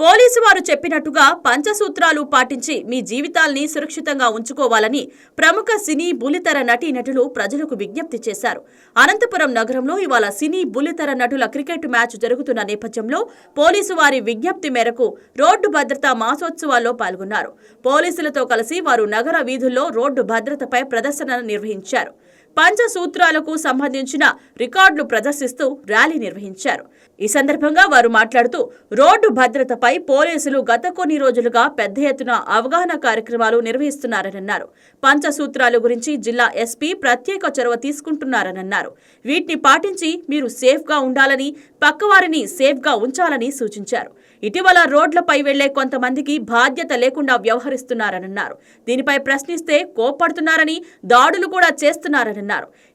Police వారు చెప్పినట్టుగా పంచసూత్రాలు పాటించి మీ జీవితాల్ని సురక్షితంగా ఉంచుకోవాలని ప్రముఖ సినీ బుల్లితెర నటీనటులు ప్రజలకు విజ్ఞప్తి చేశారు. అనంతపురం నగరంలో ఇవాళ సినీ బుల్లితెర నటుల క్రికెట్ మ్యాచ్ జరుగుతున్న నేపథ్యంలో పోలీసు వారి విజ్ఞప్తి మేరకు రోడ్డు భద్రతా మాసోత్సవాల్లో పాల్గొన్నారు. పోలీసులతో కలిసి వారు నగర వీధుల్లో రోడ్డు భద్రతపై ప్రదర్శన నిర్వహించారు. పంచసూత్రాలకు సంబంధించిన రికార్డులు ప్రదర్శిస్తూ ర్యాలీ నిర్వహించారు. ఈ సందర్భంగా వారు మాట్లాడుతూ రోడ్డు భద్రతపై పోలీసులు గత కొన్ని రోజులుగా పెద్ద ఎత్తున అవగాహన కార్యక్రమాలు నిర్వహిస్తున్నారన్నారు. పంచసూత్రాల గురించి జిల్లా ఎస్పీ ప్రత్యేక చొరవ తీసుకుంటున్నారన్నారు. వీటిని పాటించి మీరు సేఫ్గా ఉండాలని, పక్కవారిని సేఫ్గా ఉంచాలని సూచించారు. ఇటీవల రోడ్లపై వెళ్లే కొంతమందికి బాధ్యత లేకుండా వ్యవహరిస్తున్నారన్నారు. దీనిపై ప్రశ్నిస్తే కోప్పడుతున్నారని, దాడులు కూడా చేస్తున్నారన్నారు.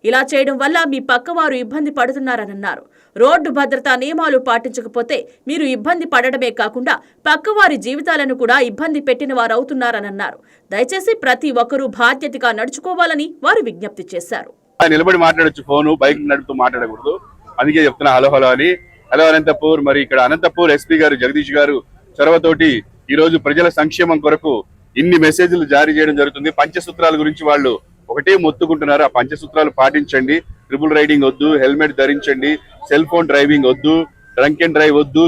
ఇలా చేయడం వల్ల మీ పక్కవారు ఇబ్బంది పడుతున్నారన్నారు. రోడ్డు భద్రతా నియమాలు పాటించకపోతే మీరు ఇబ్బంది పడడమే కాకుండా పక్కవారి జీవితాలను కూడా ఇబ్బంది పెట్టిన వారవుతున్నారన్నారు. దయచేసి ప్రతి ఒక్కరూ బాధ్యతగా నడుచుకోవాలని వారు విజ్ఞప్తి చేశారు. నిలబడి మాట్లాడొచ్చు, ఫోను బైక్ నడుపుతూ మాట్లాడకూడదు. అందుకే చెప్తున్నా హలో హలో అని. హలో అనంతపూర్. మరి ఇక్కడ అనంతపూర్ ఎస్పీ గారు జగదీష్ గారు చొరవతోటి ఈ రోజు ప్రజల సంక్షేమం కొరకు ఇన్ని మెసేజ్లు జారీ చేయడం జరుగుతుంది. పంచసూత్రాల గురించి వాళ్ళు ఒకటే మొత్తుకుంటున్నారు. ఆ పంచసూత్రాలు పాటించండి. ట్రిపుల్ రైడింగ్ వద్దు, హెల్మెట్ ధరించండి, సెల్ ఫోన్ డ్రైవింగ్ వద్దు, డ్రంక్ అండ్ డ్రైవ్ వద్దు,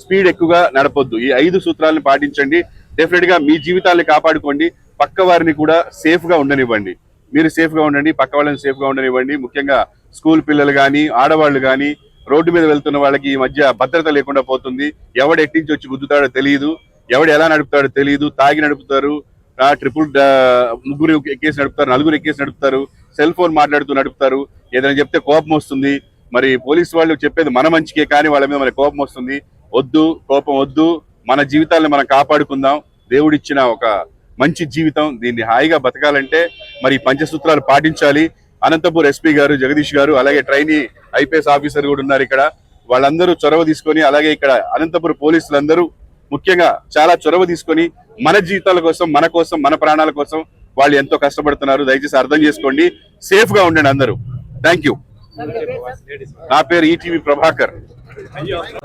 స్పీడ్ ఎక్కువగా నడపొద్దు. ఈ 5 సూత్రాలను పాటించండి. డెఫినెట్ గా మీ జీవితాలను కాపాడుకోండి. పక్క వారిని కూడా సేఫ్ గా ఉండనివ్వండి. మీరు సేఫ్ గా ఉండండి, పక్క వాళ్ళని సేఫ్ గా ఉండనివ్వండి. ముఖ్యంగా స్కూల్ పిల్లలు కానీ, ఆడవాళ్లు కానీ, రోడ్డు మీద వెళ్తున్న వాళ్ళకి ఈ మధ్య భద్రత లేకుండా పోతుంది. ఎవడు ఎట్టించి వచ్చి గుద్దుతాడో తెలియదు, ఎవడు ఎలా నడుపుతాడో తెలియదు. తాగి నడుపుతారు, ముగ్గురు ఎక్కేసి నడుపుతారు, నలుగురు ఎక్కేసి నడుపుతారు, సెల్ ఫోన్ మాట్లాడుతూ నడుపుతారు. ఏదైనా చెప్తే కోపం వస్తుంది. మరి పోలీసు వాళ్ళు చెప్పేది మన మంచికే, కానీ వాళ్ళ మీద మన కోపం వస్తుంది. వద్దు, కోపం వద్దు. మన జీవితాలను మనం కాపాడుకుందాం. దేవుడిచ్చిన ఒక మంచి జీవితం, దీన్ని హాయిగా బతకాలంటే మరి పంచసూత్రాలు పాటించాలి. అనంతపూర్ ఎస్పీ గారు జగదీష్ గారు, అలాగే ట్రైనీ ఐపీఎస్ ఆఫీసర్ కూడా ఉన్నారు ఇక్కడ. వాళ్ళందరూ చొరవ తీసుకొని, అలాగే ఇక్కడ అనంతపురం పోలీసులందరూ ముఖ్యంగా చాలా చొరవ తీసుకొని మన జీవితాల కోసం, మన కోసం, మన ప్రాణాల కోసం వాళ్ళు ఎంతో కష్టపడుతున్నారు. దయచేసి అర్థం చేసుకోండి, సేఫ్ గా ఉండండి అందరూ. Thank you. నా పేరు ఈటీవీ ప్రభాకర్.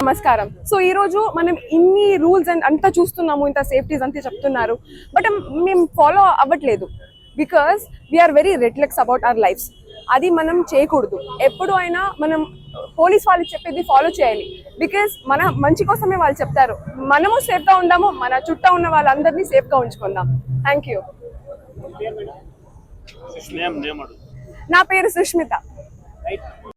నమస్కారం. సో ఈ రోజు మనం ఇన్ని రూల్స్ అంతా చూస్తున్నాము, ఇంత సేఫ్టీస్ అంతా చెప్తున్నారు, బట్ మేము ఫాలో అవ్వట్లేదు. Because we're very reckless about our lives. అది మనం చేయకూడదు. ఎప్పుడు అయినా మనం పోలీస్ వాళ్ళు చెప్పేది ఫాలో చేయాలి. బికాస్ మన మంచి కోసమే వాళ్ళు చెప్తారు. మనము సేఫ్గా ఉందాము, మన చుట్టూ ఉన్న వాళ్ళందరినీ సేఫ్గా ఉంచుకుందాం. Thank you. నా పేరు సుష్మిత.